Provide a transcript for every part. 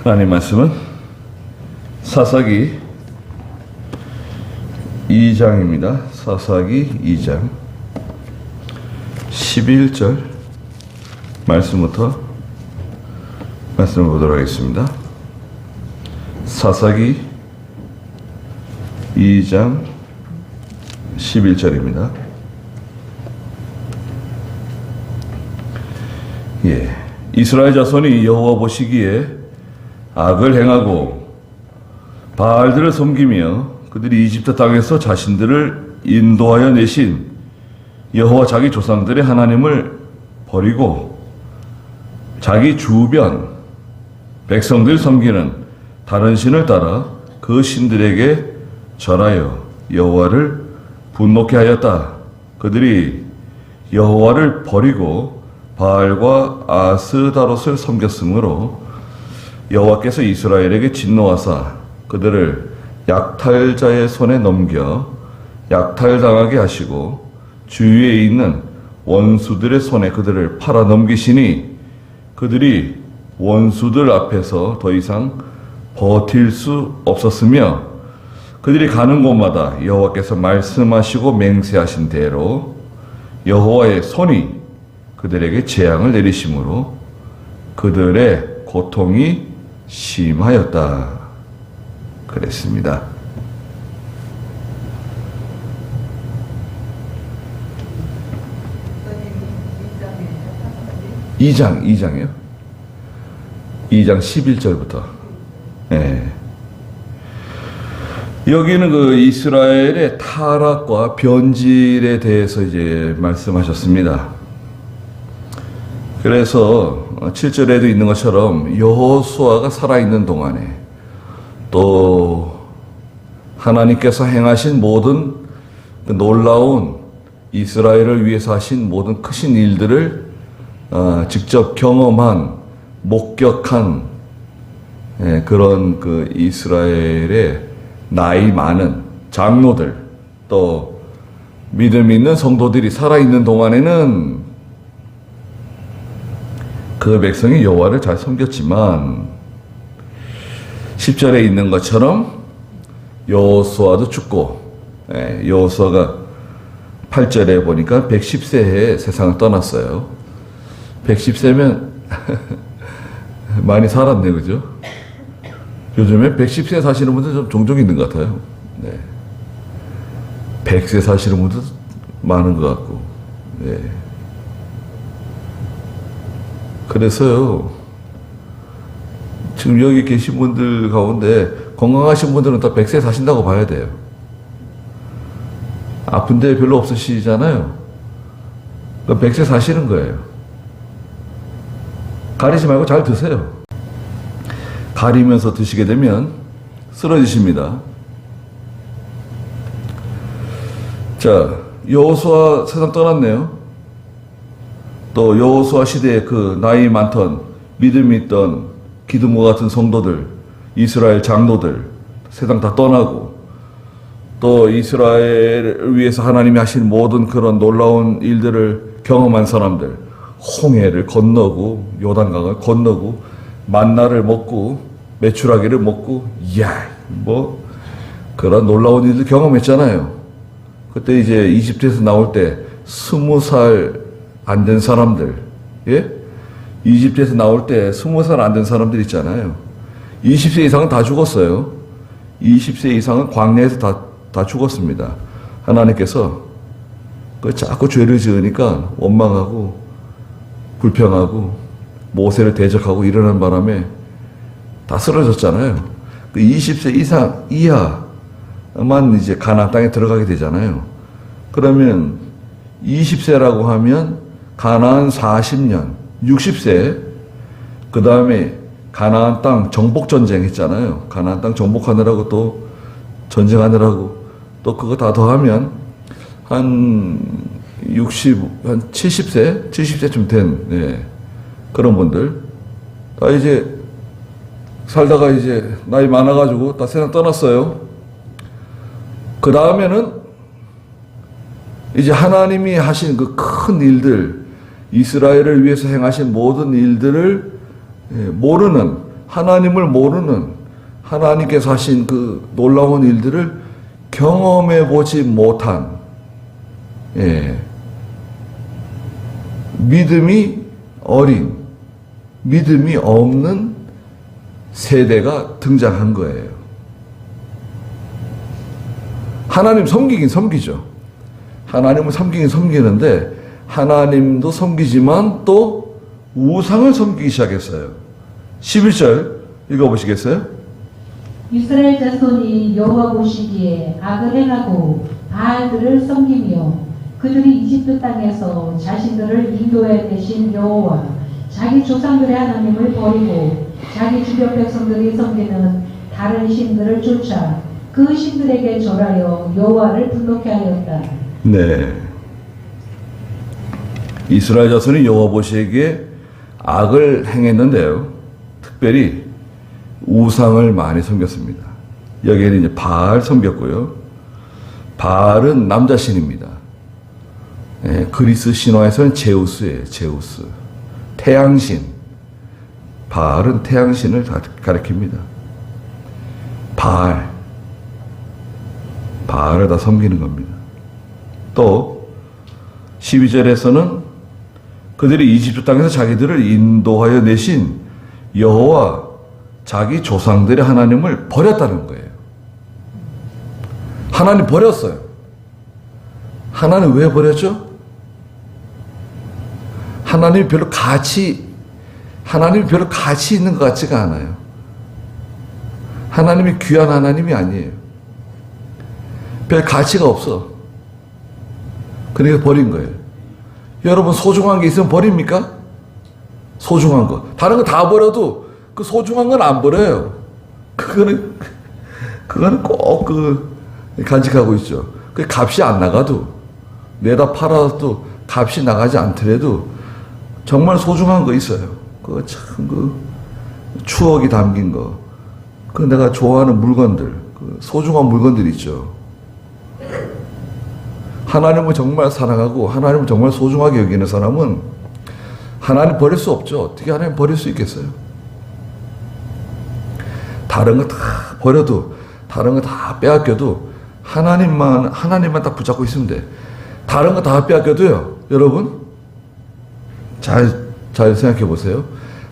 하나님 말씀은 사사기 2장입니다. 사사기 2장 11절 말씀부터 말씀을 보도록 하겠습니다. 사사기 2장 11절입니다. 이스라엘 자손이 여호와 보시기에 악을 행하고 바알들을 섬기며 그들이 이집트 땅에서 자신들을 인도하여 내신 여호와 자기 조상들의 하나님을 버리고 자기 주변 백성들 섬기는 다른 신을 따라 그 신들에게 절하여 여호와를 분노케 하였다. 그들이 여호와를 버리고 바알과 아스다롯을 섬겼으므로 여호와께서 이스라엘에게 진노하사 그들을 약탈자의 손에 넘겨 약탈당하게 하시고 주위에 있는 원수들의 손에 그들을 팔아 넘기시니 그들이 원수들 앞에서 더 이상 버틸 수 없었으며 그들이 가는 곳마다 여호와께서 말씀하시고 맹세하신 대로 여호와의 손이 그들에게 재앙을 내리심으로 그들의 고통이 심하였다. 그랬습니다. 2장이요? 2장 11절부터. 여기는 그 이스라엘의 타락과 변질에 대해서 이제 말씀하셨습니다. 그래서 7절에도 있는 것처럼 여호수아가 살아있는 동안에 또 하나님께서 행하신 모든 그 놀라운 이스라엘을 위해서 하신 모든 크신 일들을 직접 경험한 목격한 그런 그 이스라엘의 나이 많은 장로들 또 믿음 있는 성도들이 살아있는 동안에는 그 백성이 여호와를 잘 섬겼지만 10절에 있는 것처럼 여호수아도 죽고 여호수아가 8절에 보니까 110세에 세상을 떠났어요. 110세면 많이 살았네, 그죠? 요즘에 110세 사시는 분들 좀 종종 있는 것 같아요. 100세 사시는 분들 많은 것 같고. 그래서요, 지금 여기 계신 분들 가운데 건강하신 분들은 다 100세 사신다고 봐야 돼요. 아픈데 별로 없으시잖아요. 그럼 100세 사시는 거예요. 가리지 말고 잘 드세요. 가리면서 드시게 되면 쓰러지십니다. 자, 여호수아 세상 떠났네요. 또 여호수아 시대에 그 나이 많던 믿음이 있던 기드모 같은 성도들, 이스라엘 장로들 세상 다 떠나고 또 이스라엘을 위해서 하나님이 하신 모든 그런 놀라운 일들을 경험한 사람들, 홍해를 건너고 요단강을 건너고 만나를 먹고 메추라기를 먹고 뭐 그런 놀라운 일들 경험했잖아요. 그때 이제 이집트에서 나올 때 20살 안 된 사람들, 이집트에서 나올 때 20살 안 된 사람들 있잖아요. 20세 이상은 다 죽었어요. 20세 이상은 광야에서 다 죽었습니다. 하나님께서 자꾸 죄를 지으니까 원망하고 불평하고 모세를 대적하고 이러는 바람에 다 쓰러졌잖아요. 그 20세 이하만 이제 가나안 땅에 들어가게 되잖아요. 그러면 20세라고 하면 가나안 40년, 60세, 그 다음에 가나안 땅 정복 전쟁 했잖아요. 가나안 땅 정복하느라고 또 전쟁하느라고 또 그거 다 더하면 한 70세쯤 된 그런 분들 다 이제 살다가 이제 나이 많아가지고 다 세상 떠났어요. 그 다음에는 이제 하나님이 하신 그 큰 일들, 이스라엘을 위해서 행하신 모든 일들을 모르는 하나님을 모르는, 하나님께서 하신 그 놀라운 일들을 경험해 보지 못한, 믿음이 어린, 믿음이 없는 세대가 등장한 거예요. 하나님 섬기긴 섬기죠. 하나님을 섬기긴 섬기는데 하나님도 섬기지만 또 우상을 섬기기 시작했어요. 11절 읽어보시겠어요? 이스라엘 자손이 여호와 보시기에 악을 행하고 바알들을 섬기며 그들이 이집트 땅에서 자신들을 인도해 내신 여호와 자기 조상들의 하나님을 버리고 자기 주변 백성들이 섬기는 다른 신들을 쫓아 그 신들에게 절하여 여호와를 불쾌 하였다. 네. 이스라엘 자손이 여호와 보시기에 악을 행했는데요. 특별히 우상을 많이 섬겼습니다. 여기에는 이제 바알 섬겼고요. 바알은 남자 신입니다. 그리스 신화에서는 제우스예요. 제우스. 태양신. 바알은 태양신을 가리킵니다. 바알을 다 섬기는 겁니다. 또 12절에서는 그들이 이집트 땅에서 자기들을 인도하여 내신 여호와 자기 조상들의 하나님을 버렸다는 거예요. 하나님 버렸어요. 하나님 왜 버렸죠? 하나님이 별로 가치 있는 것 같지가 않아요. 하나님이 귀한 하나님이 아니에요. 별 가치가 없어. 그러니까 버린 거예요. 여러분 소중한 게 있으면 버립니까? 소중한 거. 다른 거 다 버려도 그 소중한 건 안 버려요. 그거는 꼭 간직하고 있죠. 그 값이 안 나가도, 내다 팔아도 값이 나가지 않더라도 정말 소중한 거 있어요. 그거 참 추억이 담긴 거. 그 내가 좋아하는 물건들, 소중한 물건들 있죠. 하나님을 정말 사랑하고 하나님을 정말 소중하게 여기는 사람은 하나님 버릴 수 없죠. 어떻게 하나님 버릴 수 있겠어요? 다른 거 다 버려도, 다른 거 다 빼앗겨도 하나님만 딱 붙잡고 있으면 돼. 다른 거 다 빼앗겨도요, 여러분 잘 생각해 보세요.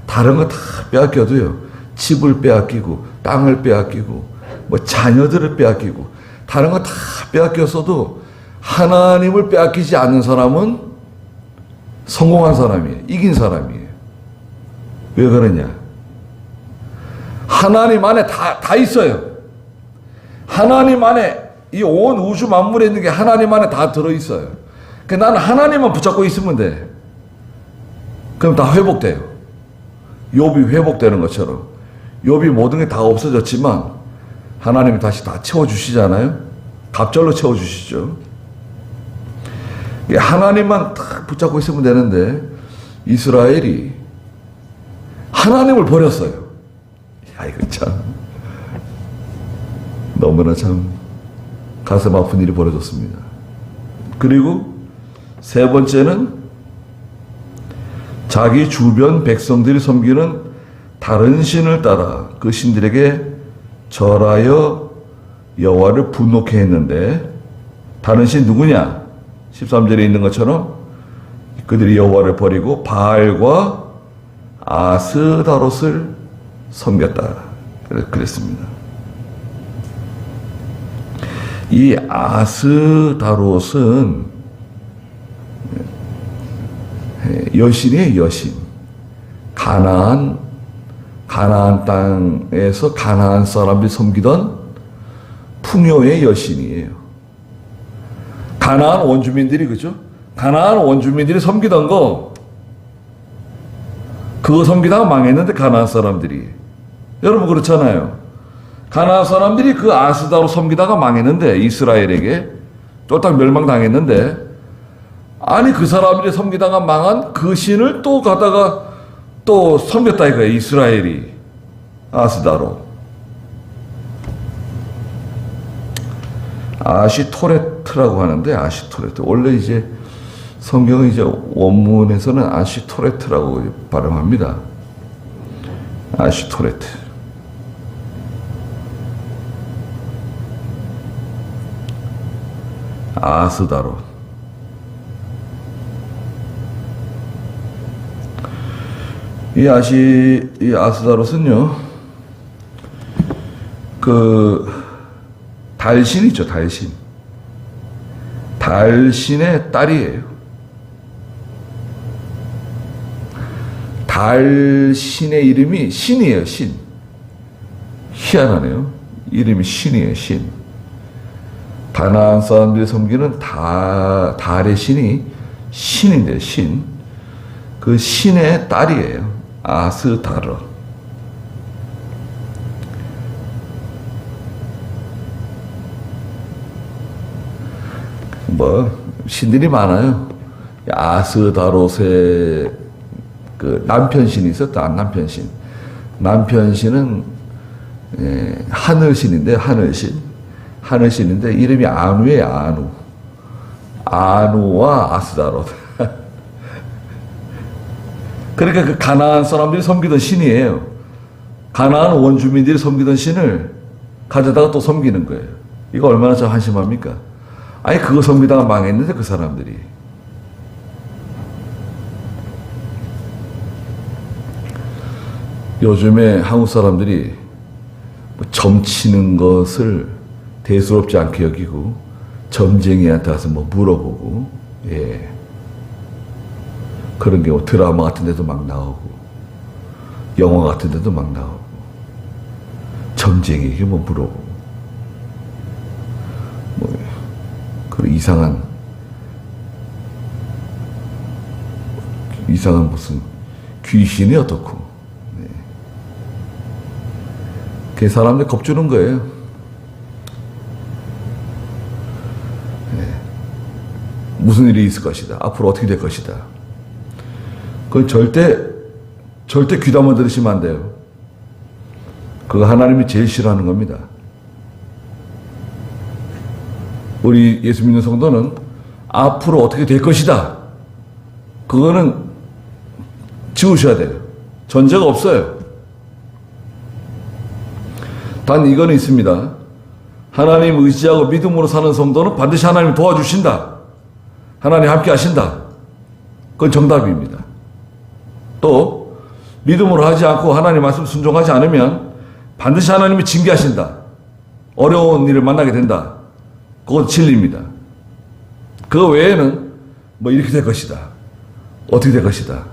다른 거 다 빼앗겨도요, 집을 빼앗기고 땅을 빼앗기고 뭐 자녀들을 빼앗기고 다른 거 다 빼앗겼어도 하나님을 빼앗기지 않는 사람은 성공한 사람이에요. 이긴 사람이에요. 왜 그러냐? 하나님 안에 다 있어요. 하나님 안에 이 온 우주 만물에 있는 게 하나님 안에 다 들어있어요. 그러니까 나는 하나님만 붙잡고 있으면 돼. 그럼 다 회복돼요. 욥이 회복되는 것처럼. 욥이 모든 게 다 없어졌지만 하나님이 다시 다 채워주시잖아요. 갑절로 채워주시죠. 하나님만 딱 붙잡고 있으면 되는데 이스라엘이 하나님을 버렸어요. 야, 이거 참 너무나 참 가슴 아픈 일이 벌어졌습니다. 그리고 세 번째는 자기 주변 백성들이 섬기는 다른 신을 따라 그 신들에게 절하여 여호와를 분노케 했는데, 다른 신 누구냐? 13절에 있는 것처럼 그들이 여호와를 버리고 바알과 아스다롯을 섬겼다. 그랬습니다. 이 아스다롯은 여신이에요, 여신. 가나안 땅에서 가나안 사람들이 섬기던 풍요의 여신이에요. 가나안 원주민들이, 그죠? 가나안 원주민들이 섬기던 거, 그거 섬기다가 망했는데, 가나안 사람들이. 여러분 그렇잖아요. 가나안 사람들이 그 아스다로 섬기다가 망했는데, 이스라엘에게 쫄딱 멸망당했는데, 아니 그 사람들이 섬기다가 망한 그 신을 또 가다가 또 섬겼다 이거예요. 이스라엘이 아스다로. 아시토레트라고 하는데, 아시토레트. 원래 이제 성경은 이제 원문에서는 아시토레트라고 발음합니다. 아슈토레트. 아스다롯. 이 아스다롯은요, 그 달신 있죠, 달신. 달신의 딸이에요. 달신의 이름이 신이에요, 신. 희한하네요. 이름이 신이에요, 신. 가나안 사람들이 섬기는 달의 신이 신인데, 신. 그 신의 딸이에요. 아스다롯. 신들이 많아요. 아스다롯의 그 남편신이 있었다. 남편신. 남편신은 하늘신인데, 하늘신인데 이름이 아누예요. 아누. 아누와 아스다롯. 그러니까 그 가나안 사람들이 섬기던 신이에요. 가나안 원주민들이 섬기던 신을 가져다가 또 섬기는 거예요. 이거 얼마나 참 한심합니까? 아니 그거 섬기다가 망했는데 그 사람들이. 요즘에 한국 사람들이 점치는 것을 대수롭지 않게 여기고 점쟁이한테 가서 물어보고, 예. 그런 게 드라마 같은 데도 막 나오고 영화 같은 데도 막 나오고 점쟁이에게 물어보고 그런 이상한 무슨 귀신이 어떻고, 네. 그 사람들 겁주는 거예요. 네. 무슨 일이 있을 것이다. 앞으로 어떻게 될 것이다. 그건 절대 귀담아 들으시면 안 돼요. 그거 하나님이 제일 싫어하는 겁니다. 우리 예수 믿는 성도는 앞으로 어떻게 될 것이다. 그거는 지우셔야 돼요. 전제가 없어요. 단 이거는 있습니다. 하나님 의지하고 믿음으로 사는 성도는 반드시 하나님 도와주신다. 하나님 함께 하신다. 그건 정답입니다. 또 믿음으로 하지 않고 하나님 말씀 순종하지 않으면 반드시 하나님이 징계하신다. 어려운 일을 만나게 된다. 그건 진리입니다. 그 외에는 이렇게 될 것이다. 어떻게 될 것이다.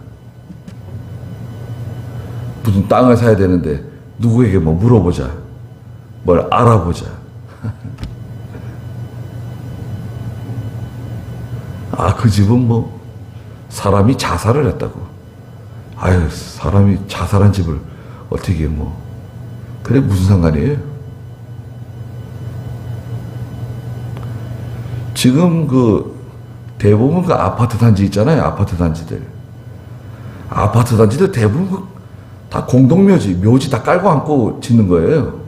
무슨 땅을 사야 되는데 누구에게 물어보자. 뭘 알아보자. 그 집은 사람이 자살을 했다고. 아유, 사람이 자살한 집을 어떻게 그래 무슨 상관이에요? 지금 대부분 아파트 단지 있잖아요. 아파트 단지들 대부분 다 공동묘지, 묘지 다 깔고 앉고 짓는 거예요.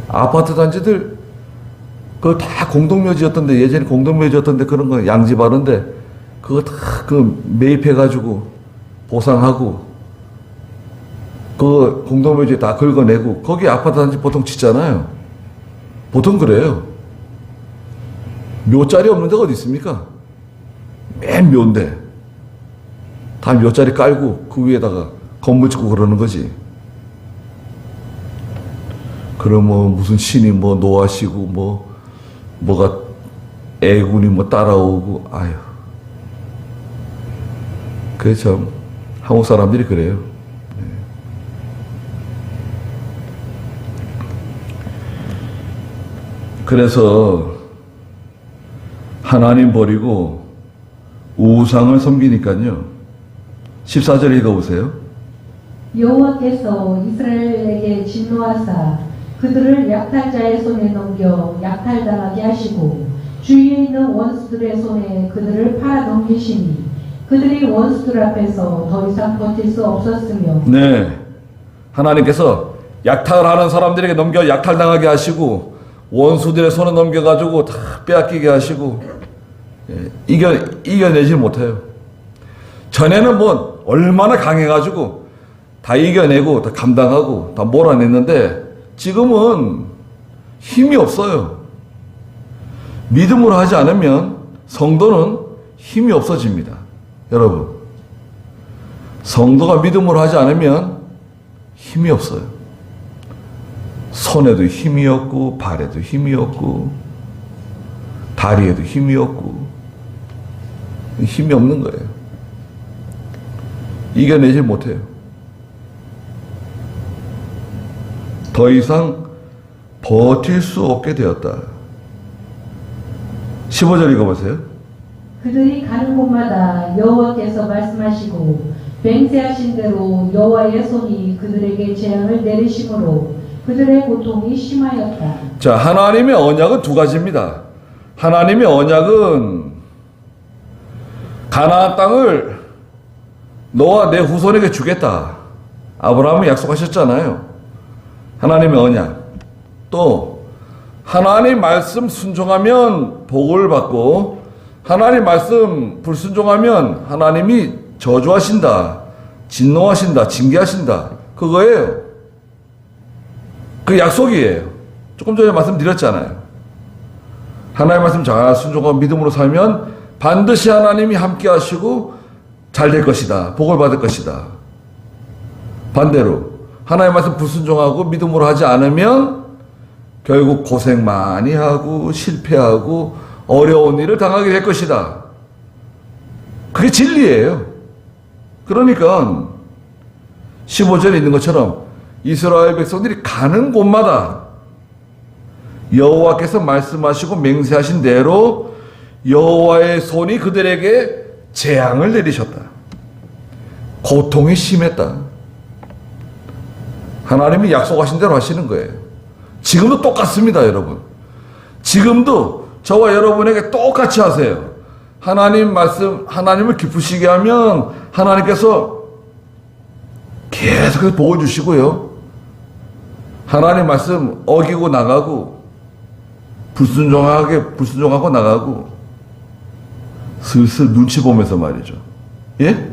아파트 단지들 그거 다 공동묘지였던데, 예전에 공동묘지였던데 그런 거 양집하는데 그거 다 매입해가지고 보상하고 그 공동묘지에 다 긁어내고 거기 아파트 단지 보통 짓잖아요. 보통 그래요. 묘자리 없는 데가 어디 있습니까? 맨 묘인데 다 묘자리 깔고 그 위에다가 건물 짓고 그러는 거지. 그럼 무슨 신이 노하시고 뭐가 애군이 따라오고, 아유. 그게 참 한국 사람들이 그래요. 네. 그래서 하나님 버리고 우상을 섬기니까요. 14절 읽어보세요. 여호와께서 이스라엘에게 진노하사 그들을 약탈자의 손에 넘겨 약탈당하게 하시고 주위에 있는 원수들의 손에 그들을 팔아넘기시니 그들이 원수들 앞에서 더 이상 버틸 수 없었으며. 네, 하나님께서 약탈하는 사람들에게 넘겨 약탈당하게 하시고 원수들의 손에 넘겨가지고 다 빼앗기게 하시고, 이겨내지 못해요. 전에는 얼마나 강해가지고 다 이겨내고 다 감당하고 다 몰아냈는데 지금은 힘이 없어요. 믿음으로 하지 않으면 성도는 힘이 없어집니다. 여러분, 성도가 믿음으로 하지 않으면 힘이 없어요. 손에도 힘이 없고 발에도 힘이 없고 다리에도 힘이 없고 힘이 없는 거예요. 이겨내지 못해요. 더 이상 버틸 수 없게 되었다. 15절 읽어보세요. 그들이 가는 곳마다 여호와께서 말씀하시고 맹세하신 대로 여호와의 손이 그들에게 재앙을 내리심으로 그들의 고통이 심하였다. 자, 하나님의 언약은 두 가지입니다. 하나님의 언약은 가나안 땅을 너와 내 후손에게 주겠다. 아브라함은 약속하셨잖아요. 하나님의 언약. 또 하나님 말씀 순종하면 복을 받고 하나님 말씀 불순종하면 하나님이 저주하신다, 진노하신다, 징계하신다. 그거예요. 그 약속이에요. 조금 전에 말씀드렸잖아요. 하나님 말씀 잘 순종하고 믿음으로 살면 반드시 하나님이 함께 하시고 잘 될 것이다. 복을 받을 것이다. 반대로 하나님 말씀 불순종하고 믿음으로 하지 않으면 결국 고생 많이 하고 실패하고 어려운 일을 당하게 될 것이다. 그게 진리예요. 그러니까 15절에 있는 것처럼 이스라엘 백성들이 가는 곳마다 여호와께서 말씀하시고 맹세하신 대로 여호와의 손이 그들에게 재앙을 내리셨다. 고통이 심했다. 하나님이 약속하신 대로 하시는 거예요. 지금도 똑같습니다, 여러분. 지금도 저와 여러분에게 똑같이 하세요. 하나님 말씀, 하나님을 기쁘시게 하면 하나님께서 계속해서 복을 주시고요. 하나님 말씀 어기고 나가고 불순종하고 나가고 슬슬 눈치 보면서 말이죠. 예?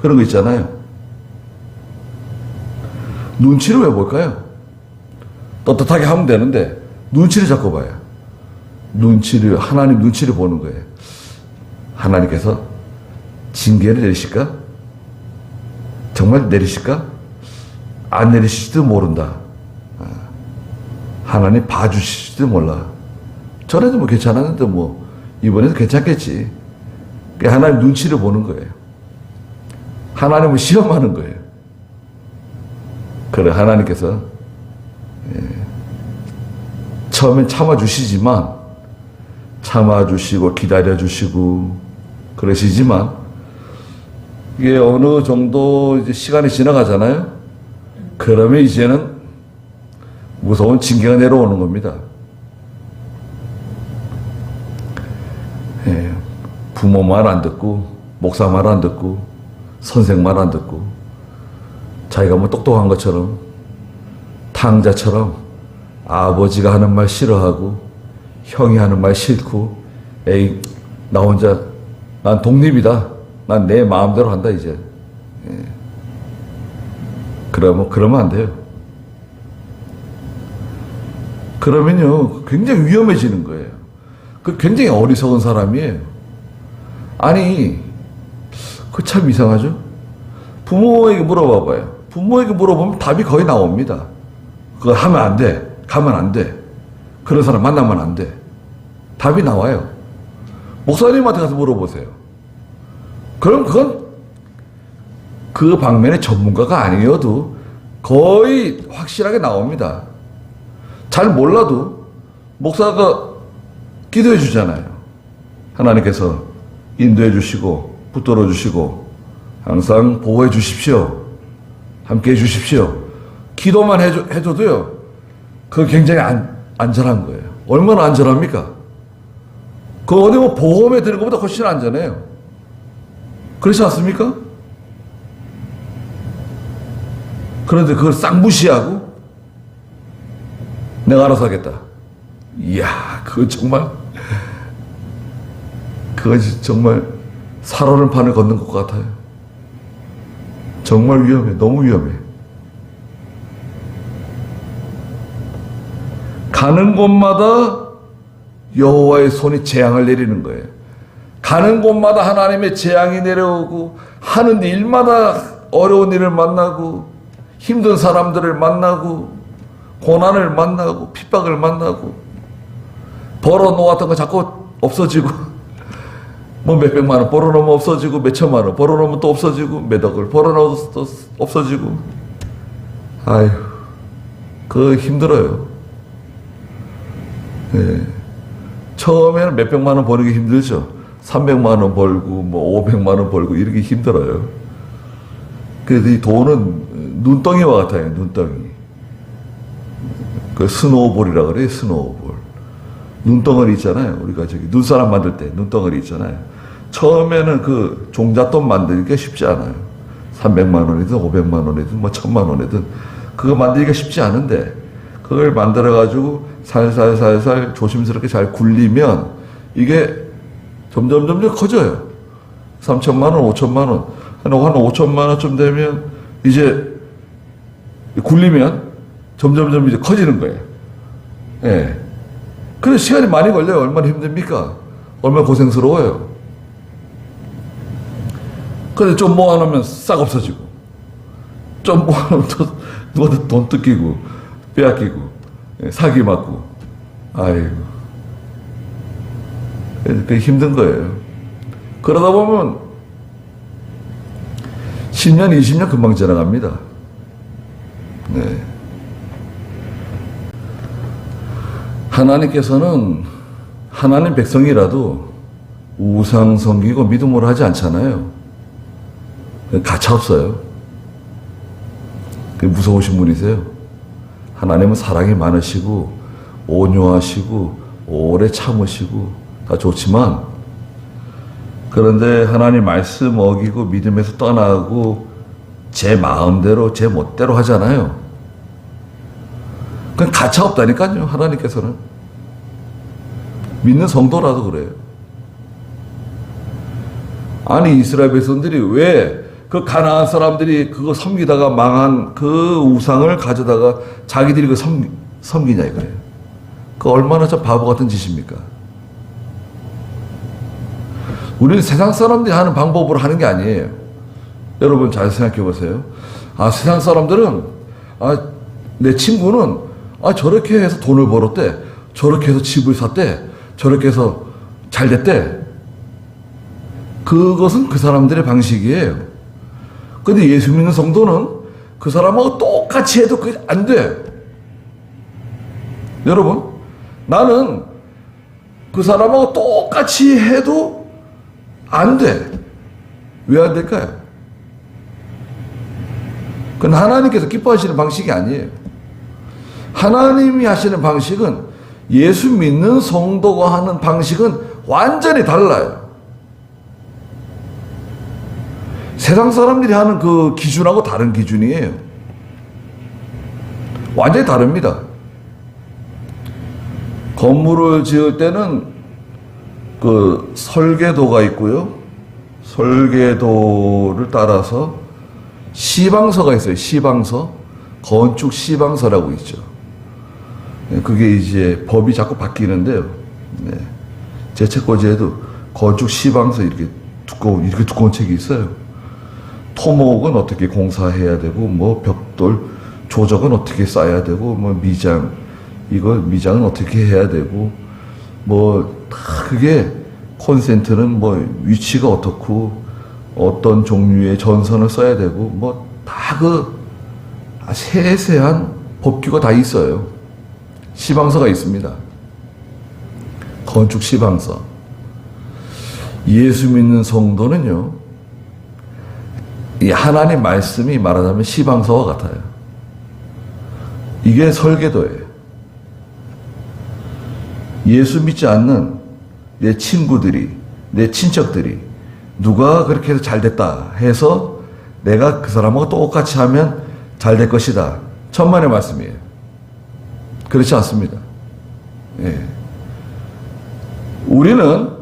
그런 거 있잖아요. 눈치를 왜 볼까요? 떳떳하게 하면 되는데 눈치를 자꾸 봐요. 하나님 눈치를 보는 거예요. 하나님께서 징계를 내리실까? 정말 내리실까? 안 내리실지도 모른다. 하나님 봐주실지도 몰라. 전에도 뭐 괜찮았는데 뭐 이번에도 괜찮겠지. 하나님 눈치를 보는 거예요. 하나님을 시험하는 거예요. 그래, 하나님께서 처음엔 참아주시지만 참아주시고 기다려주시고 그러시지만 이게 어느 정도 이제 시간이 지나가잖아요. 그러면 이제는 무서운 징계가 내려오는 겁니다. 예, 부모 말 안 듣고 목사 말 안 듣고 선생 말 안 듣고 자기가 뭐 똑똑한 것처럼 탕자처럼 아버지가 하는 말 싫어하고 형이 하는 말 싫고 에이 나 혼자 난 독립이다. 난 내 마음대로 한다 이제. 예. 그러면 안 돼요. 그러면요 굉장히 위험해지는 거예요. 그 굉장히 어리석은 사람이에요. 아니 그 참 이상하죠. 부모에게 물어봐봐요. 부모에게 물어보면 답이 거의 나옵니다. 그거 하면 안 돼. 가면 안 돼. 그런 사람 만나면 안 돼. 답이 나와요. 목사님한테 가서 물어보세요. 그럼 그건 그 방면의 전문가가 아니어도 거의 확실하게 나옵니다. 잘 몰라도 목사가 기도해 주잖아요. 하나님께서 인도해 주시고 붙들어 주시고 항상 보호해 주십시오. 함께 해 주십시오. 기도만 해줘도요. 그거 굉장히 안전한 거예요. 얼마나 안전합니까? 그거 어디 뭐 보험에 드는 것보다 훨씬 안전해요. 그렇지 않습니까? 그런데 그걸 싹 무시하고 내가 알아서 하겠다. 이야, 그거 정말 살얼음 판을 걷는 것 같아요. 정말 위험해. 너무 위험해. 가는 곳마다 여호와의 손이 재앙을 내리는 거예요. 가는 곳마다 하나님의 재앙이 내려오고 하는 일마다 어려운 일을 만나고 힘든 사람들을 만나고 고난을 만나고 핍박을 만나고 벌어놓았던 거 자꾸 없어지고 뭐 몇백만 원 벌어놓으면 없어지고 몇천만 원 벌어놓으면 또 없어지고 몇억을 벌어놓으면 또 없어지고 아휴 그거 힘들어요. 예. 처음에는 몇백만 원 버는 게 힘들죠. 300만 원 벌고 뭐 500만 원 벌고 이렇게 힘들어요. 그래서 이 돈은 눈덩이와 같아요. 눈덩이. 그 스노우볼이라 그래요. 스노우볼. 눈덩어리 있잖아요. 우리가 저기 눈사람 만들 때 눈덩어리 있잖아요. 처음에는 그 종잣돈 만들기가 쉽지 않아요. 300만 원이든 500만 원이든 뭐 1000만 원이든 그거 만들기가 쉽지 않은데 그걸 만들어 가지고 살살살살 조심스럽게 잘 굴리면 이게 점점 커져요. 3천만 원, 5천만 원. 한 5천만 원쯤 되면 이제 굴리면 점점 이제 커지는 거예요. 예. 그래서 시간이 많이 걸려요. 얼마나 힘듭니까? 얼마나 고생스러워요. 근데 좀 모아놓으면 싹 없어지고, 좀 모아놓으면 또 누가 돈 뜯기고, 빼앗기고, 사기 맞고, 아이고. 그게 힘든 거예요. 그러다 보면 10년, 20년 금방 지나갑니다. 네. 하나님께서는 하나님 백성이라도 우상 섬기고 믿음으로 하지 않잖아요. 가차 없어요. 그게 무서우신 분이세요. 하나님은 사랑이 많으시고 온유하시고 오래 참으시고 다 좋지만 그런데 하나님 말씀 어기고 믿음에서 떠나고 제 마음대로 제 멋대로 하잖아요. 그건 가차 없다니까요. 하나님께서는 믿는 성도라도 그래요. 아니 이스라엘 백성들이 왜 그 가나안 사람들이 그거 섬기다가 망한 그 우상을 가져다가 자기들이 그 섬기냐 이거예요. 그 얼마나 저 바보 같은 짓입니까? 우리는 세상 사람들이 하는 방법으로 하는 게 아니에요. 여러분 잘 생각해 보세요. 아 세상 사람들은 내 친구는 저렇게 해서 돈을 벌었대. 저렇게 해서 집을 샀대. 저렇게 해서 잘 됐대. 그것은 그 사람들의 방식이에요. 근데 예수 믿는 성도는 그 사람하고 똑같이 해도 그게 안 돼. 여러분, 나는 그 사람하고 똑같이 해도 안 돼. 왜 안 될까요? 그건 하나님께서 기뻐하시는 방식이 아니에요. 하나님이 하시는 방식은 예수 믿는 성도가 하는 방식은 완전히 달라요. 세상 사람들이 하는 그 기준하고 다른 기준이에요. 완전히 다릅니다. 건물을 지을 때는 그 설계도가 있고요. 설계도를 따라서 시방서가 있어요. 시방서. 건축 시방서라고 있죠. 그게 이제 법이 자꾸 바뀌는데요. 네. 제 책꽂이에도 건축 시방서 이렇게 두꺼운 책이 있어요. 토목은 어떻게 공사해야 되고, 뭐 벽돌 조적은 어떻게 쌓아야 되고, 뭐 미장은 어떻게 해야 되고, 뭐 다 그게 콘센트는 뭐 위치가 어떻고, 어떤 종류의 전선을 써야 되고, 뭐 다 그 세세한 법규가 다 있어요. 시방서가 있습니다. 건축 시방서. 예수 믿는 성도는요, 이 하나님 말씀이 말하자면 시방서와 같아요. 이게 설계도예요. 예수 믿지 않는 내 친구들이, 내 친척들이 누가 그렇게 해서 잘 됐다 해서 내가 그 사람하고 똑같이 하면 잘 될 것이다. 천만의 말씀이에요. 그렇지 않습니다. 예.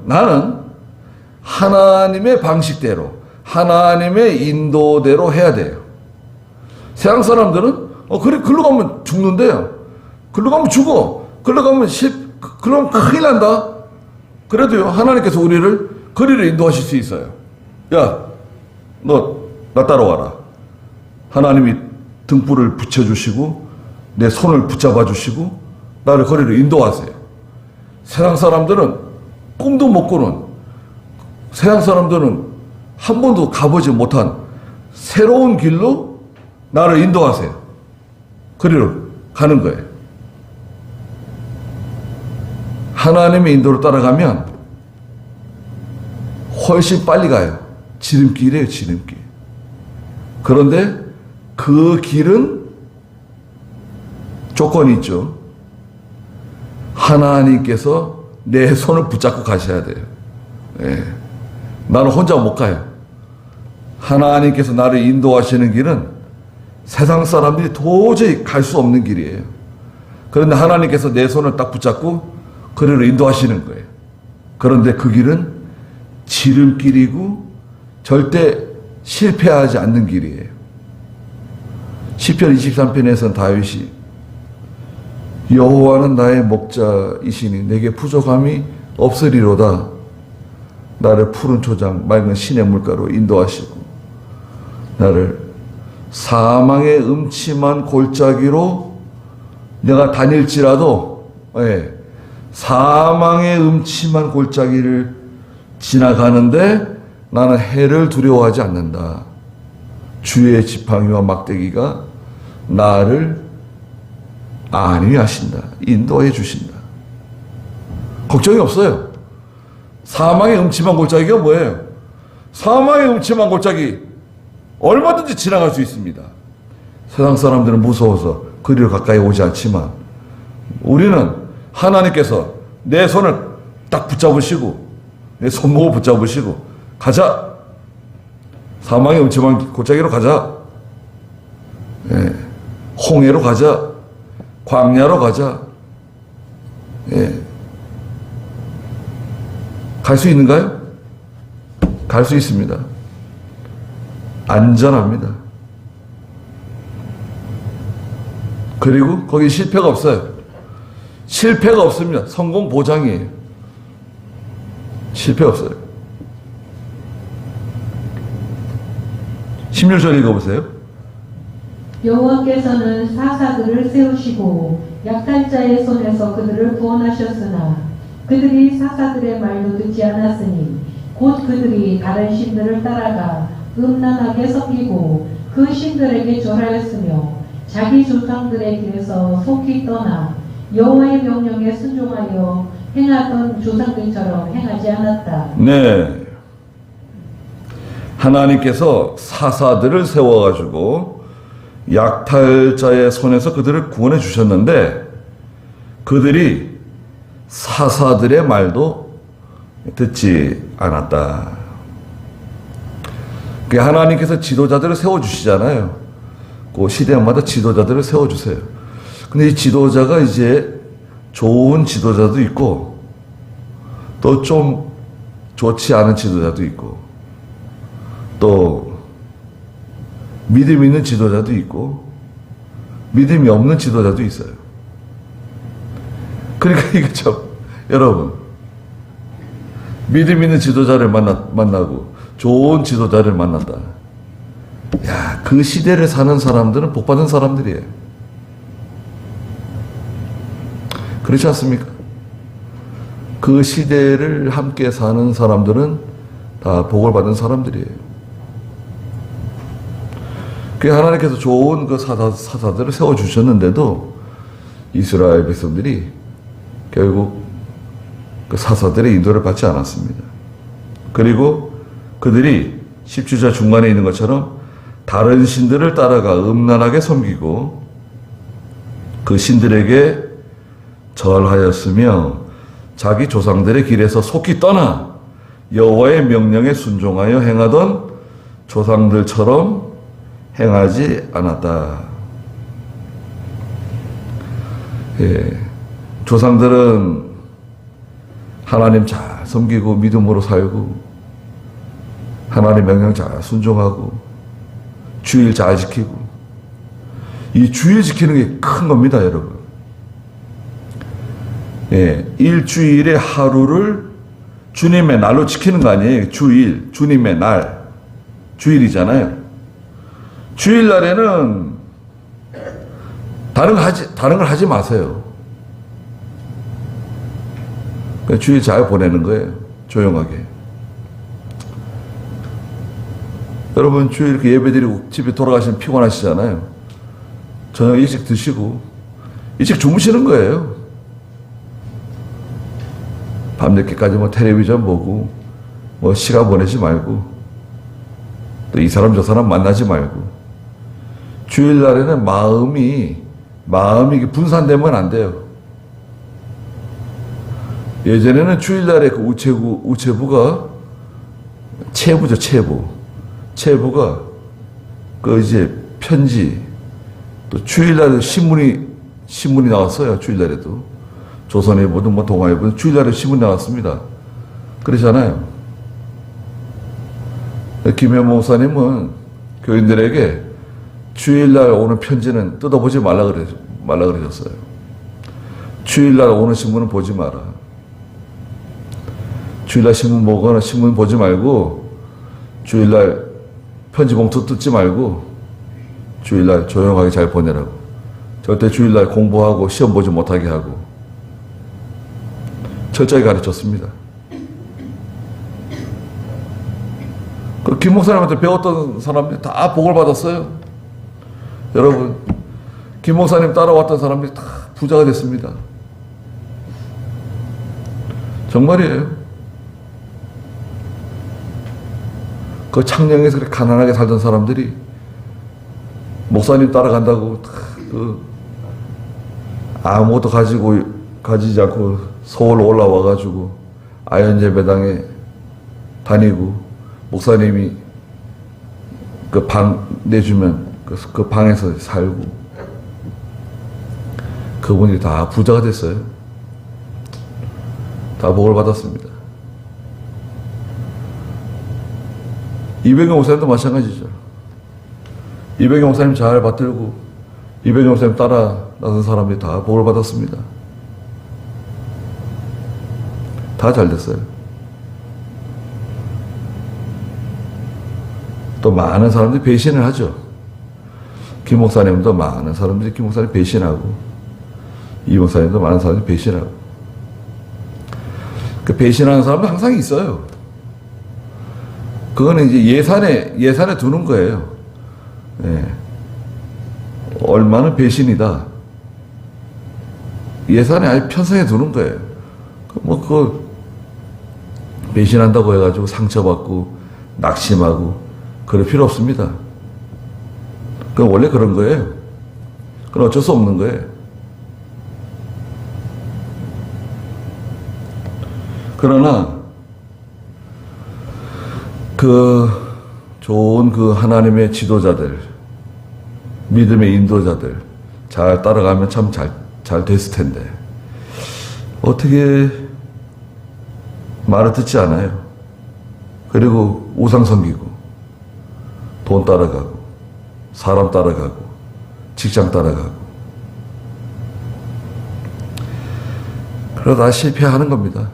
나는 하나님의 방식대로 하나님의 인도대로 해야 돼요. 세상 사람들은 그래 글로 가면 죽는데요. 글로 가면 죽어. 그러가면 그럼 큰일 난다. 그래도요, 하나님께서 우리를 거리를 인도하실 수 있어요. 야, 나 따라와라. 하나님이 등불을 붙여주시고, 내 손을 붙잡아 주시고, 나를 거리를 인도하세요. 세상 사람들은 꿈도 못 꾸는, 세상 사람들은 한 번도 가보지 못한 새로운 길로 나를 인도하세요. 거리를 가는 거예요. 하나님의 인도를 따라가면 훨씬 빨리 가요. 지름길이에요, 지름길. 그런데 그 길은 조건이 있죠. 하나님께서 내 손을 붙잡고 가셔야 돼요. 예. 나는 혼자 못 가요. 하나님께서 나를 인도하시는 길은 세상 사람들이 도저히 갈 수 없는 길이에요. 그런데 하나님께서 내 손을 딱 붙잡고 그를 인도하시는 거예요. 그런데 그 길은 지름길이고 절대 실패하지 않는 길이에요. 시편 23편에서는 다윗이 여호와는 나의 목자이시니 내게 부족함이 없으리로다. 나를 푸른 초장 맑은 시냇 물가로 인도하시고 나를 사망의 음침한 골짜기로 내가 다닐지라도 사망의 음침한 골짜기를 지나가는데 나는 해를 두려워하지 않는다. 주의 지팡이와 막대기가 나를 안위하신다. 인도해 주신다. 걱정이 없어요. 사망의 음침한 골짜기가 뭐예요? 사망의 음침한 골짜기 얼마든지 지나갈 수 있습니다. 세상 사람들은 무서워서 그리로 가까이 오지 않지만 우리는 하나님께서 내 손을 딱 붙잡으시고 내 손목을 붙잡으시고 가자. 사망의 음침한 골짜기로 가자. 홍해로 가자. 광야로 가자. 갈 수 있는가요? 갈 수 있습니다. 안전합니다. 그리고 거기 실패가 없어요. 실패가 없습니다. 성공 보장이에요. 실패 없어요. 16절 읽어보세요. 여호와께서는 사사들을 세우시고 약탈자의 손에서 그들을 구원하셨으나 그들이 사사들의 말도 듣지 않았으니 곧 그들이 다른 신들을 따라가 음란하게 섬기고 그 신들에게 절하였으며 자기 조상들의 길에서 속히 떠나 여호와의 명령에 순종하여 행하던 조상들처럼 행하지 않았다. 네. 하나님께서 사사들을 세워가지고 약탈자의 손에서 그들을 구원해 주셨는데 그들이 사사들의 말도 듣지 않았다. 하나님께서 지도자들을 세워주시잖아요. 그 시대마다 지도자들을 세워주세요. 근데 이 지도자가 이제 좋은 지도자도 있고 또 좀 좋지 않은 지도자도 있고 또 믿음 있는 지도자도 있고 믿음이 없는 지도자도 있어요. 그러니까 이게 참 여러분 믿음 있는 지도자를 만나고 좋은 지도자를 만난다. 야, 그 시대를 사는 사람들은 복받은 사람들이에요. 그렇지 않습니까? 그 시대를 함께 사는 사람들은 다 복을 받은 사람들이에요. 그 하나님께서 좋은 그 사사들을 세워주셨는데도 이스라엘 백성들이 결국 그 사사들의 인도를 받지 않았습니다. 그리고 그들이 10주자 중간에 있는 것처럼 다른 신들을 따라가 음란하게 섬기고 그 신들에게 절하였으며 자기 조상들의 길에서 속히 떠나 여호와의 명령에 순종하여 행하던 조상들처럼 행하지 않았다. 조상들은 하나님 잘 섬기고 믿음으로 살고 하나님 명령 잘 순종하고 주일 잘 지키고 이 주일 지키는 게 큰 겁니다, 여러분. 예, 일주일의 하루를 주님의 날로 지키는 거 아니에요. 주일, 주님의 날. 주일이잖아요. 주일날에는 다른 걸 하지 마세요. 그냥 주일 잘 보내는 거예요. 조용하게. 여러분, 주일 이렇게 예배 드리고 집에 돌아가시면 피곤하시잖아요. 저녁 일찍 드시고, 일찍 주무시는 거예요. 밤늦게까지 뭐 텔레비전 보고, 뭐 시간 보내지 말고, 또 이 사람 저 사람 만나지 말고, 주일날에는 마음이 분산되면 안 돼요. 예전에는 주일날에 그 우체부가 체부죠, 체부. 체부가 그 이제 편지, 또 주일날에 신문이 나왔어요. 주일날에도 조선일보든 뭐 동아일보든 주일날에 신문 나왔습니다. 그러잖아요. 김현 목사님은 교인들에게 주일날 오는 편지는 뜯어보지 말라 그러셨어요. 주일날 오는 신문은 보지 마라. 주일날 신문 보거나 신문 보지 말고, 주일날 편지 봉투 뜯지 말고, 주일날 조용하게 잘 보내라고. 절대 주일날 공부하고 시험 보지 못하게 하고, 철저히 가르쳤습니다. 그 김 목사님한테 배웠던 사람들이 다 복을 받았어요. 여러분, 김 목사님 따라왔던 사람들이 다 부자가 됐습니다. 정말이에요. 그 창녕에서 그렇게 가난하게 살던 사람들이 목사님 따라간다고 아무것도 가지지 않고 서울 올라와가지고 아연예배당에 다니고, 목사님이 그 방 내주면 그 방에서 살고, 그분이 다 부자가 됐어요. 다 복을 받았습니다. 이병경 목사님도 마찬가지죠. 이병경 목사님 잘 받들고 이병경 목사님 따라 나선 사람들이 다 복을 받았습니다. 다 잘 됐어요. 또 많은 사람들이 배신을 하죠. 김 목사님도 많은 사람들이 김 목사님 배신하고, 이 목사님도 많은 사람들이 배신하고. 그 배신하는 사람도 항상 있어요. 그거는 이제 예산에 두는 거예요. 예. 얼마는 배신이다. 예산에 아예 편성해 두는 거예요. 배신한다고 해가지고 상처받고 낙심하고 그럴 필요 없습니다. 그건 원래 그런 거예요. 그건 어쩔 수 없는 거예요. 그러나 좋은 하나님의 지도자들, 믿음의 인도자들 잘 따라가면 참 잘 됐을 텐데, 어떻게 말을 듣지 않아요. 그리고 우상 섬기고, 돈 따라가고, 사람 따라가고, 직장 따라가고, 그러다 실패하는 겁니다.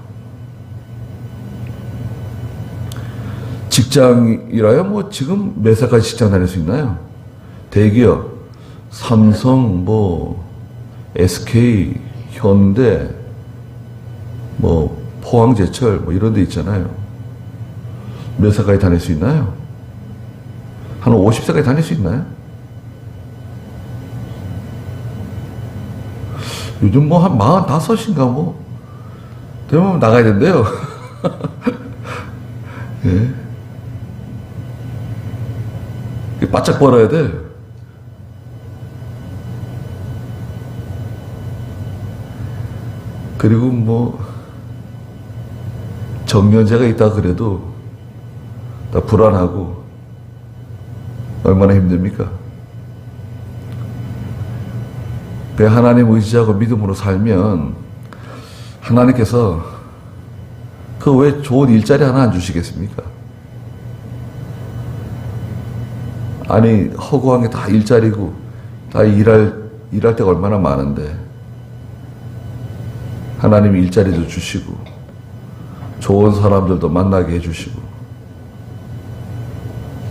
직장이라야 뭐 지금 몇 살까지 직장 다닐 수 있나요? 대기업, 삼성, SK, 현대, 포항제철 이런 데 있잖아요. 몇 살까지 다닐 수 있나요? 한 50살까지 다닐 수 있나요? 요즘 한 45인가 되면 나가야 된대요. 예. 바짝 벌어야 돼. 그리고 정년제가 있다 그래도 다 불안하고 얼마나 힘듭니까? 하나님 의지하고 믿음으로 살면 하나님께서 왜 좋은 일자리 하나 안 주시겠습니까? 아니, 허구한 게 다 일자리고 다 일할 때가 얼마나 많은데 하나님이 일자리도 주시고 좋은 사람들도 만나게 해주시고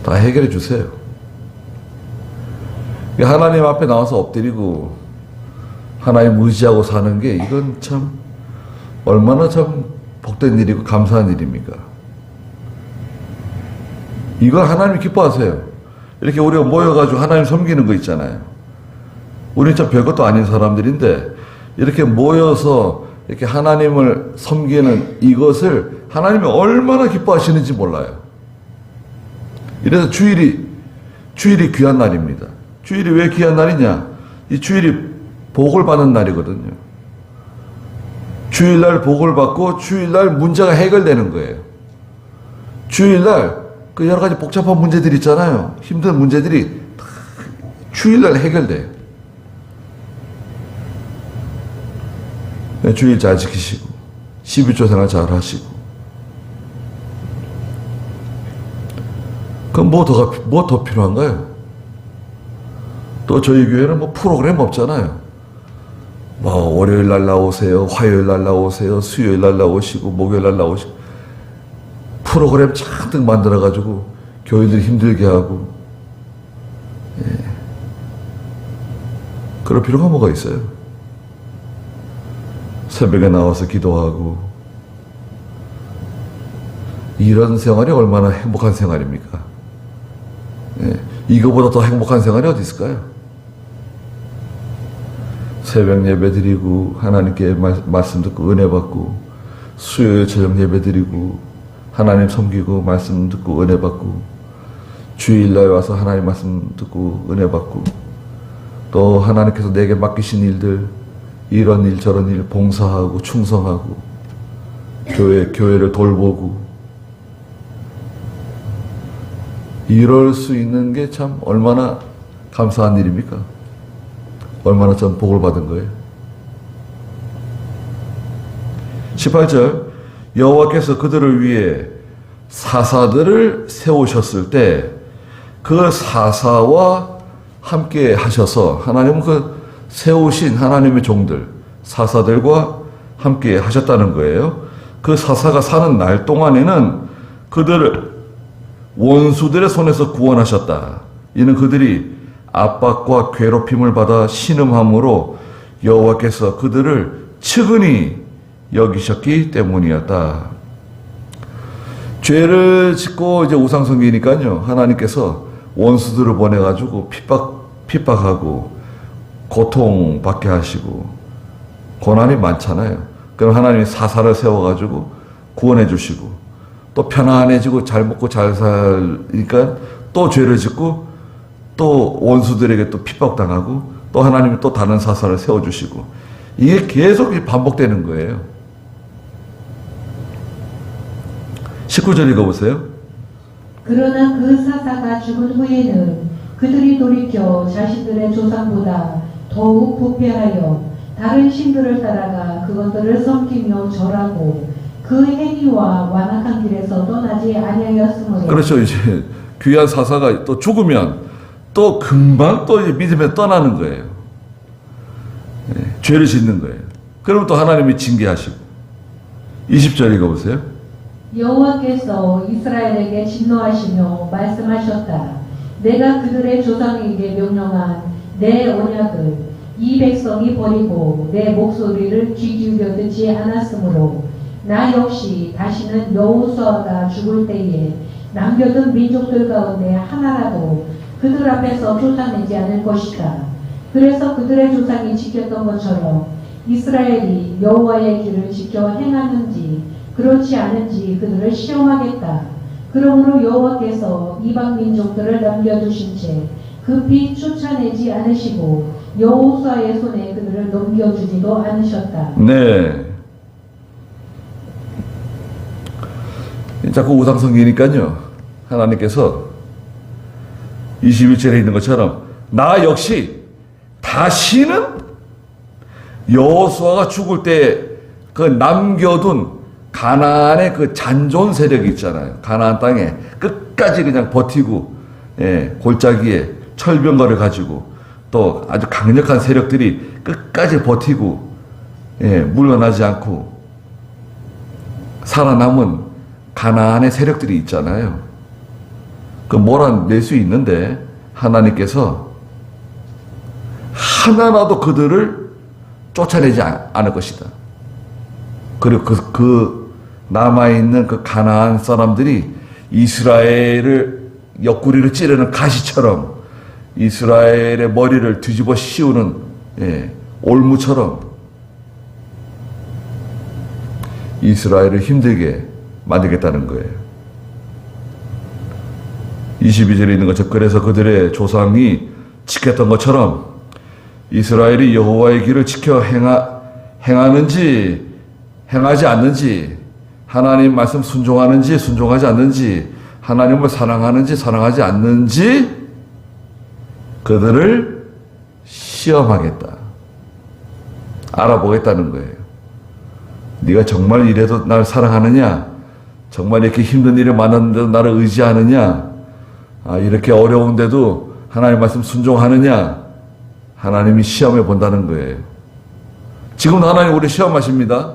다 해결해 주세요. 하나님 앞에 나와서 엎드리고 하나님 의지하고 사는 게 이건 참 얼마나 참 복된 일이고 감사한 일입니까? 이걸 하나님이 기뻐하세요. 이렇게 우리가 모여가지고 하나님 섬기는 거 있잖아요. 우리 참 별것도 아닌 사람들인데 이렇게 모여서 이렇게 하나님을 섬기는 이것을 하나님이 얼마나 기뻐하시는지 몰라요. 이래서 주일이 귀한 날입니다. 주일이 왜 귀한 날이냐? 이 주일이 복을 받는 날이거든요. 주일날 복을 받고 주일날 문제가 해결되는 거예요. 주일날 그 여러 가지 복잡한 문제들이 있잖아요. 힘든 문제들이 다 주일날 해결돼요. 주일 잘 지키시고 12조 생활 잘 하시고 그럼 뭐 더 필요한가요? 또 저희 교회는 뭐 프로그램 없잖아요. 뭐 월요일 날 나오세요, 화요일 날 나오세요, 수요일 날 나오시고 목요일 날 나오시고 프로그램 잔뜩 만들어가지고 교회들이 힘들게 하고 그럴 필요가 뭐가 있어요? 새벽에 나와서 기도하고 이런 생활이 얼마나 행복한 생활입니까? 이거보다 더 행복한 생활이 어디 있을까요? 새벽 예배 드리고 하나님께 말씀 듣고 은혜 받고 수요일 저녁 예배 드리고 하나님 섬기고 말씀 듣고 은혜 받고 주일날 와서 하나님 말씀 듣고 은혜 받고 또 하나님께서 내게 맡기신 일들 이런 일 저런 일 봉사하고 충성하고 교회를 돌보고 이럴 수 있는 게 참 얼마나 감사한 일입니까? 얼마나 전 복을 받은 거예요. 18절 여호와께서 그들을 위해 사사들을 세우셨을 때 그 사사와 함께 하셔서 하나님은 그 세우신 하나님의 종들 사사들과 함께 하셨다는 거예요. 그 사사가 사는 날 동안에는 그들을 원수들의 손에서 구원하셨다. 이는 그들이 압박과 괴롭힘을 받아 신음함으로 여호와께서 그들을 측은히 여기셨기 때문이었다. 죄를 짓고 이제 우상 섬기니까요. 하나님께서 원수들을 보내가지고 핍박하고 고통받게 하시고 고난이 많잖아요. 그럼 하나님이 사사를 세워가지고 구원해 주시고 또 편안해지고 잘 먹고 잘 살니까 또 죄를 짓고 또 원수들에게 또 핍박당하고 또 하나님이 또 다른 사사를 세워주시고 이게 계속 반복되는 거예요. 19절 읽어보세요. 그러나 그 사사가 죽은 후에는 그들이 돌이켜 자신들의 조상보다 더욱 부패하여 다른 신들을 따라가 그것들을 섬기며 절하고 그 행위와 완악한 길에서 떠나지 아니하였으므로. 그렇죠. 이제 귀한 사사가 또 죽으면 또 금방 또 이제 믿음에 떠나는 거예요. 죄를 짓는 거예요. 그러면 또 하나님이 징계하시고. 20절 읽어보세요. 여호와께서 이스라엘에게 진노하시며 말씀하셨다. 내가 그들의 조상에게 명령한 내 언약을 이 백성이 버리고 내 목소리를 귀 기울여 듣지 않았으므로 나 역시 다시는 여호수아가 죽을 때에 남겨둔 민족들 가운데 하나라도 그들 앞에서 쫓아내지 않을 것이다. 그래서 그들의 조상이 지켰던 것처럼 이스라엘이 여호와의 길을 지켜 행하는지 그렇지 않은지 그들을 시험하겠다. 그러므로 여호와께서 이방 민족들을 남겨두신 채 급히 쫓아내지 않으시고 여호수아의 손에 그들을 넘겨주지도 않으셨다. 네. 자꾸 우상 섬기니까요. 하나님께서 21절에 있는 것처럼 나 역시 다시는 여호수아가 죽을 때 그 남겨둔 가나안의 그 잔존 세력이 있잖아요. 가나안 땅에 끝까지 그냥 버티고 골짜기에 철병거를 가지고 또 아주 강력한 세력들이 끝까지 버티고 물러나지 않고 살아남은 가나안의 세력들이 있잖아요. 그 몰아낼 수 있는데 하나님께서 하나라도 그들을 쫓아내지 않을 것이다. 그리고 그 남아있는 그 가나안 사람들이 이스라엘을 옆구리를 찌르는 가시처럼 이스라엘의 머리를 뒤집어 씌우는 올무처럼 이스라엘을 힘들게 만들겠다는 거예요. 22절에 있는 것처럼 그래서 그들의 조상이 지켰던 것처럼 이스라엘이 여호와의 길을 지켜 행하는지 행하지 않는지, 하나님 말씀 순종하는지 순종하지 않는지, 하나님을 사랑하는지 사랑하지 않는지 그들을 시험하겠다. 알아보겠다는 거예요. 네가 정말 이래도 날 사랑하느냐? 정말 이렇게 힘든 일을 만났는데도 나를 의지하느냐? 이렇게 어려운데도 하나님 말씀 순종하느냐? 하나님이 시험해 본다는 거예요. 지금 하나님 우리 시험하십니다.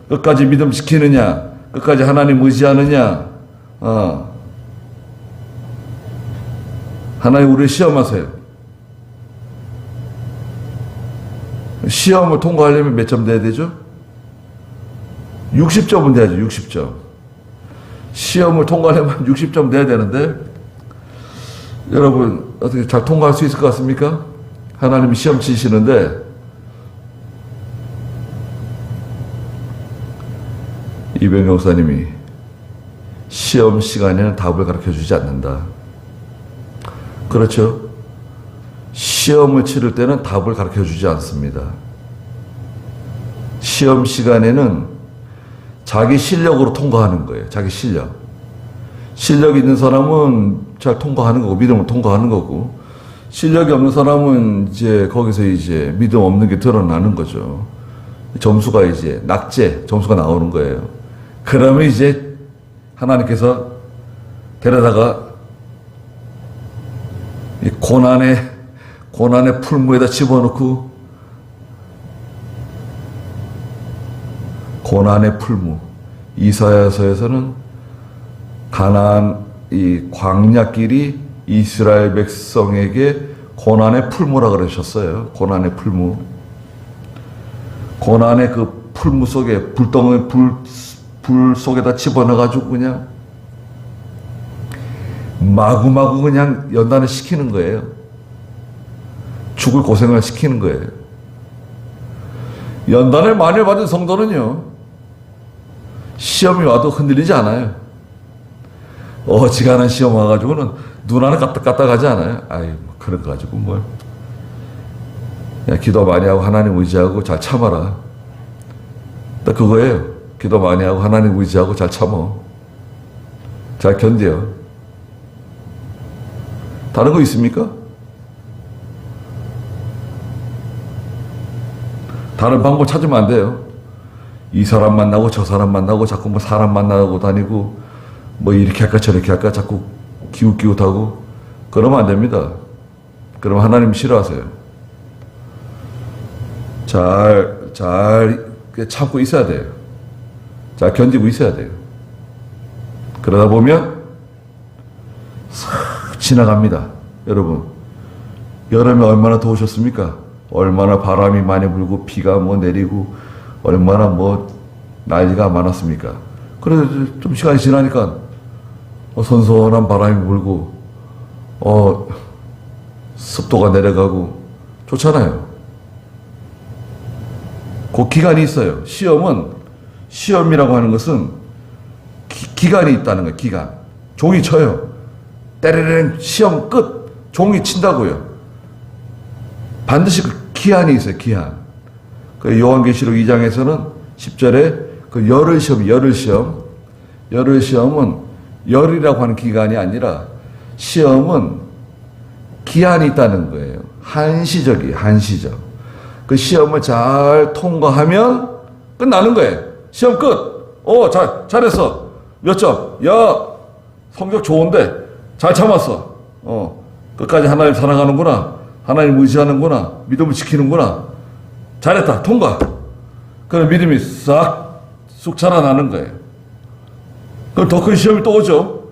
끝까지 믿음 지키느냐? 끝까지 하나님 의지하느냐? 하나님 우리 시험하세요. 시험을 통과하려면 몇 점 돼야 되죠? 60점은 돼야죠. 60점. 시험을 통과하려면 60점 돼야 되는데 여러분 어떻게 잘 통과할 수 있을 것 같습니까? 하나님이 시험 치시는데 이병 목사님이 시험 시간에는 답을 가르쳐주지 않는다. 그렇죠? 시험을 치를 때는 답을 가르쳐주지 않습니다. 시험 시간에는 자기 실력으로 통과하는 거예요. 자기 실력. 실력이 있는 사람은 잘 통과하는 거고, 믿음을 통과하는 거고, 실력이 없는 사람은 이제 거기서 이제 믿음 없는 게 드러나는 거죠. 점수가 이제 낙제, 점수가 나오는 거예요. 그러면 이제 하나님께서 데려다가 이 고난의 풀무에다 집어넣고, 고난의 풀무. 이사야서에서는 가나안 이 광야길이 이스라엘 백성에게 고난의 풀무라 그러셨어요. 고난의 풀무. 고난의 그 풀무 속에 불덩이 불 속에다 집어넣어가지고 그냥 마구마구 그냥 연단을 시키는 거예요. 죽을 고생을 시키는 거예요. 연단을 많이 받은 성도는요, 시험이 와도 흔들리지 않아요. 어지간한 시험 와가지고는 눈 하나 까딱까딱하지 않아요. 그런 거 가지고 뭘. 야, 기도 많이 하고 하나님 의지하고 잘 참아라. 딱 그거예요. 기도 많이 하고 하나님 의지하고 잘 참어. 잘 견뎌. 다른 거 있습니까? 다른 방법 찾으면 안 돼요. 이 사람 만나고 저 사람 만나고 자꾸 뭐 사람 만나고 다니고 뭐 이렇게 할까 저렇게 할까 자꾸 기웃기웃하고 그러면 안 됩니다. 그러면 하나님 싫어하세요. 잘 참고 있어야 돼요. 잘 견디고 있어야 돼요. 그러다 보면 싹 지나갑니다. 여러분, 여름에 얼마나 더우셨습니까? 얼마나 바람이 많이 불고 비가 뭐 내리고 얼마나 뭐 난리가 많았습니까? 그래도 좀 시간이 지나니까 선선한 바람이 불고 습도가 내려가고 좋잖아요. 그 기간이 있어요. 시험이라고 하는 것은 기간이 있다는 거예요. 기간. 종이 쳐요. 때레랭 시험 끝. 종이 친다고요. 반드시 그 기한이 있어요. 기한. 그 요한계시록 2장에서는 10절에 그 열흘 시험은 열이라고 하는 기간이 아니라 시험은 기한이 있다는 거예요. 한시적. 그 시험을 잘 통과하면 끝나는 거예요. 시험 끝. 잘했어. 몇 점? 야, 성적 좋은데 잘 참았어. 끝까지 하나님 사랑하는구나. 하나님 의지하는구나. 믿음을 지키는구나. 잘했다. 통과. 그럼 믿음이 쑥 자라나는 거예요. 그럼 더 큰 시험이 또 오죠.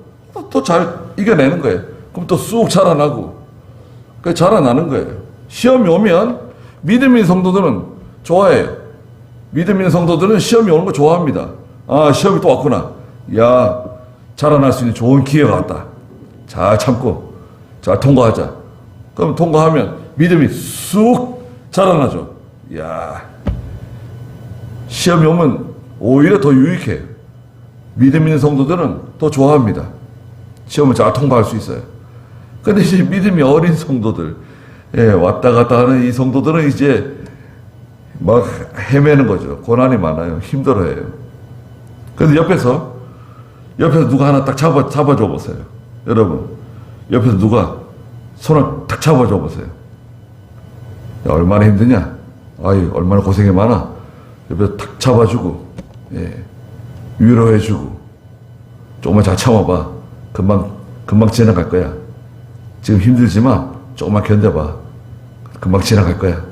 또 잘 이겨내는 거예요. 그럼 또 쑥 자라나고. 그 자라나는 거예요. 시험이 오면 믿음 있는 성도들은 좋아해요. 믿음 있는 성도들은 시험이 오는 거 좋아합니다. 아, 시험이 또 왔구나. 야, 자라날 수 있는 좋은 기회가 왔다. 잘 참고, 잘 통과하자. 그럼 통과하면 믿음이 쑥 자라나죠. 야, 시험이 오면 오히려 더 유익해요. 믿음 있는 성도들은 더 좋아합니다. 시험을 잘 통과할 수 있어요. 근데 이제 믿음이 어린 성도들, 예, 왔다 갔다 하는 이 성도들은 이제 막 헤매는 거죠. 고난이 많아요. 힘들어해요. 근데 옆에서 누가 하나 딱 잡아줘 보세요. 여러분, 옆에서 누가 손을 탁 잡아줘 보세요. 야, 얼마나 힘드냐? 아이, 얼마나 고생이 많아? 옆에서 탁 잡아주고, 예, 위로해주고, 조금만 잘 참아봐. 금방 지나갈 거야. 지금 힘들지만 조금만 견뎌봐. 금방 지나갈 거야.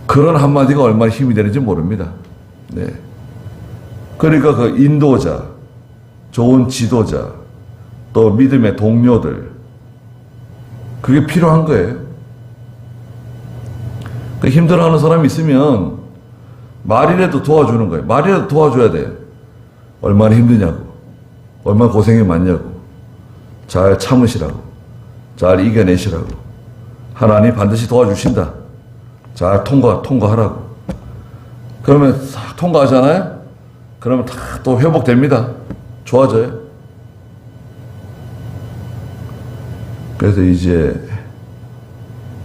그런 한마디가 얼마나 힘이 되는지 모릅니다. 네. 그러니까 그 인도자, 좋은 지도자, 또 믿음의 동료들, 그게 필요한 거예요. 그 힘들어하는 사람이 있으면 말이라도 도와주는 거예요. 말이라도 도와줘야 돼요. 얼마나 힘드냐고, 얼마나 고생이 많냐고, 잘 참으시라고, 잘 이겨내시라고. 하나님 반드시 도와주신다. 잘 통과하라고. 그러면 싹 통과하잖아요? 그러면 다 또 회복됩니다. 좋아져요. 그래서 이제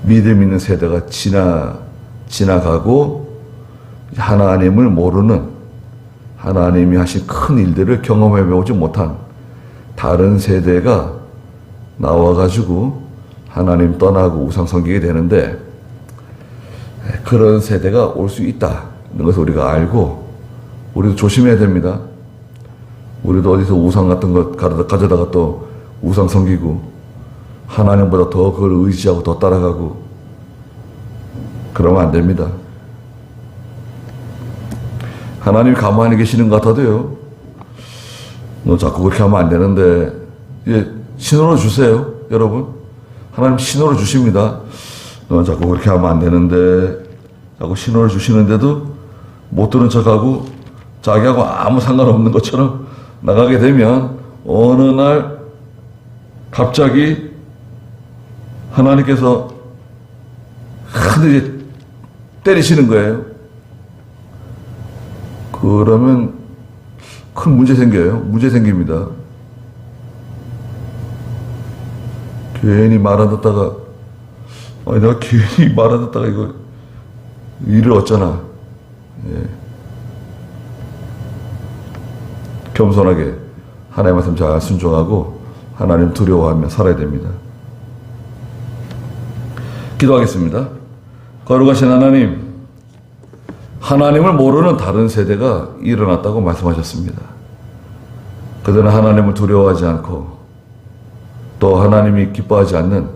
믿음 있는 세대가 지나가고 하나님을 모르는, 하나님이 하신 큰 일들을 경험해 보지 못한 다른 세대가 나와가지고 하나님 떠나고 우상 섬기게 되는데, 그런 세대가 올 수 있다는 것을 우리가 알고 우리도 조심해야 됩니다. 우리도 어디서 우상 같은 것 가져다가 또 우상 섬기고 하나님보다 더 그걸 의지하고 더 따라가고 그러면 안 됩니다. 하나님이 가만히 계시는 것 같아도요, 너 자꾸 그렇게 하면 안 되는데, 예, 신호를 주세요. 여러분, 하나님 신호를 주십니다. 너 자꾸 그렇게 하면 안 되는데, 자꾸 신호를 주시는데도 못 들은 척하고 자기하고 아무 상관없는 것처럼 나가게 되면 어느 날 갑자기 하나님께서 하늘에 때리시는 거예요. 그러면 큰 문제 생겨요. 문제 생깁니다. 괜히 말 안 듣다가, 아니, 내가 괜히 말 안 듣다가 이거 일을 얻잖아. 예. 겸손하게 하나님 말씀 잘 순종하고 하나님 두려워하며 살아야 됩니다. 기도하겠습니다. 거룩하신 하나님, 하나님을 모르는 다른 세대가 일어났다고 말씀하셨습니다. 그들은 하나님을 두려워하지 않고 또 하나님이 기뻐하지 않는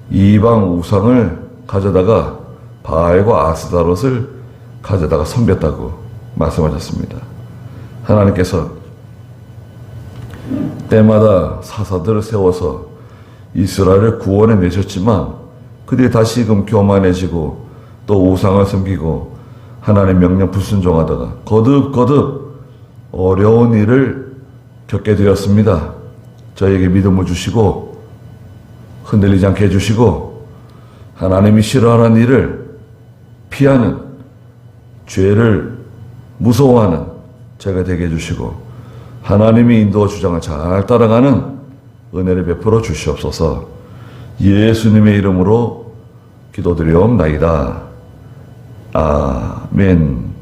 이방 우상을 가져다가 바알과 아스다롯을 가져다가 섬겼다고 말씀하셨습니다. 하나님께서 때마다 사사들을 세워서 이스라엘을 구원해 내셨지만 그들이 다시금 교만해지고 또 우상을 섬기고 하나님의 명령 불순종하다가 거듭 어려운 일을 겪게 되었습니다. 저에게 믿음을 주시고 흔들리지 않게 해주시고 하나님이 싫어하는 일을 피하는, 죄를 무서워하는 제가 되게 해주시고 하나님이 인도와 주장을 잘 따라가는 은혜를 베풀어 주시옵소서. 예수님의 이름으로 기도드리옵나이다. 아멘.